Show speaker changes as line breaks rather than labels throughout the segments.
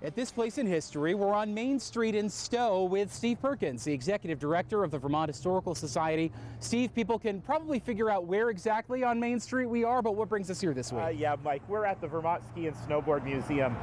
At this place in history, we're on Main Street in Stowe with Steve Perkins, the Executive Director of the Vermont Historical Society. Steve, people can probably figure out where exactly on Main Street we are, but what brings us here this week?
Yeah, Mike, we're at the Vermont Ski and Snowboard Museum.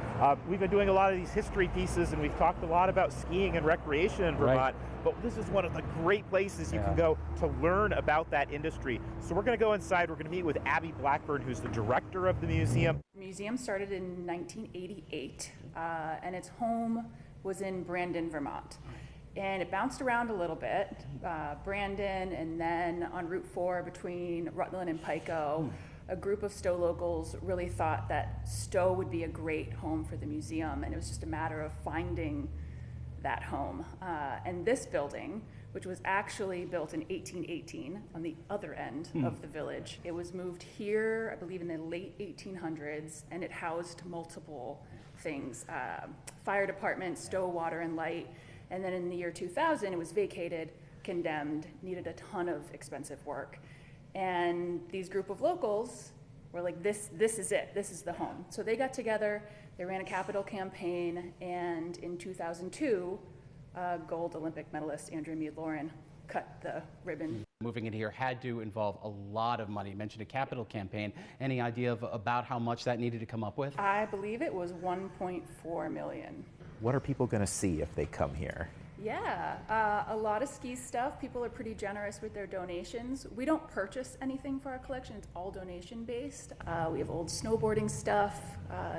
We've been doing a lot of these history pieces, and we've talked a lot about skiing and recreation in Vermont, but this is one of the great places you can go to learn about that industry. So we're going to go inside. We're going to meet with Abby Blackburn, who's the director of the museum.
The museum started in 1988, and its home was in Brandon, Vermont. And it bounced around a little bit, Brandon, and then on Route 4 between Rutland and Pico. A group of Stowe locals really thought that Stowe would be a great home for the museum, and it was just a matter of finding that home. And this building, which was actually built in 1818 on the other end of the village, it was moved here, I believe, in the late 1800s, and it housed multiple things, fire department, Stowe Water and Light, and then in the year 2000 it was vacated, condemned, needed a ton of expensive work. And these group of locals were like, this is it, this is the home. So they got together, they ran a capital campaign, and in 2002, gold Olympic medalist Andrea Meade-Lauren cut the ribbon.
Moving in here had to involve a lot of money. You mentioned a capital campaign. Any idea of about how much that needed to come up with?
I believe it was 1.4 million.
What are people going to see if they come here?
Yeah, a lot of ski stuff. People are pretty generous with their donations. We don't purchase anything for our collection. It's all donation based. We have old snowboarding stuff,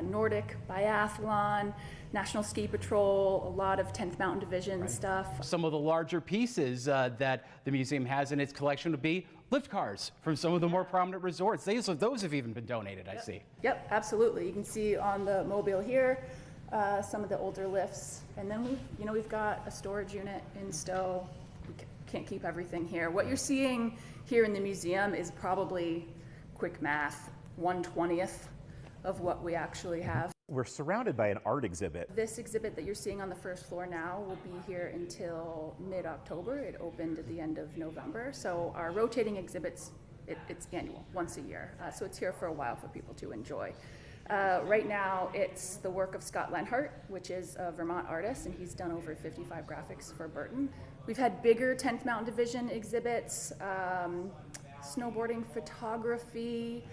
Nordic biathlon, National Ski Patrol, a lot of 10th Mountain Division stuff.
Some of the larger pieces that the museum has in its collection would be lift cars from some of the more prominent resorts. Those have even been donated, I see.
Yep, absolutely. You can see on the mobile here, some of the older lifts, and then we've got a storage unit in Stowe. We can't keep everything here. What you're seeing here in the museum is probably, quick math, 1/20th of what we actually have.
We're surrounded by an art exhibit.
This exhibit that you're seeing on the first floor now will be here until mid-October. It opened at the end of November, so our rotating exhibits, it's annual, once a year, so it's here for a while for people to enjoy. Right now, it's the work of Scott Lenhart, which is a Vermont artist, and he's done over 55 graphics for Burton. We've had bigger 10th Mountain Division exhibits, snowboarding, photography.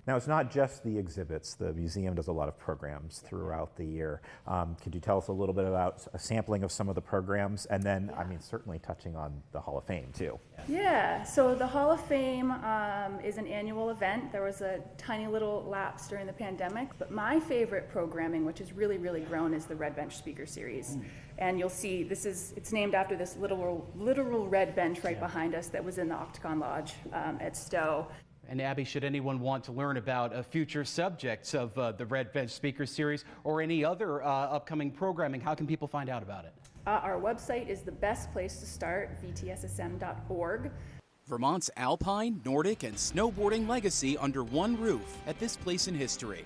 Now, it's not just the exhibits. The museum does a lot of programs throughout the year. Could you tell us a little bit about a sampling of some of the programs? And then, I mean, certainly touching on the Hall of Fame, too.
Yeah, so the Hall of Fame is an annual event. There was a tiny little lapse during the pandemic. But my favorite programming, which has really, really grown, is the Red Bench Speaker Series. And you'll see, it's named after this literal red bench right behind us that was in the Octagon Lodge at Stowe.
And Abby, should anyone want to learn about future subjects of the Red Bench Speaker Series or any other upcoming programming, how can people find out about it?
Our website is the best place to start, vtssm.org.
Vermont's alpine, Nordic, and snowboarding legacy under one roof at this place in history.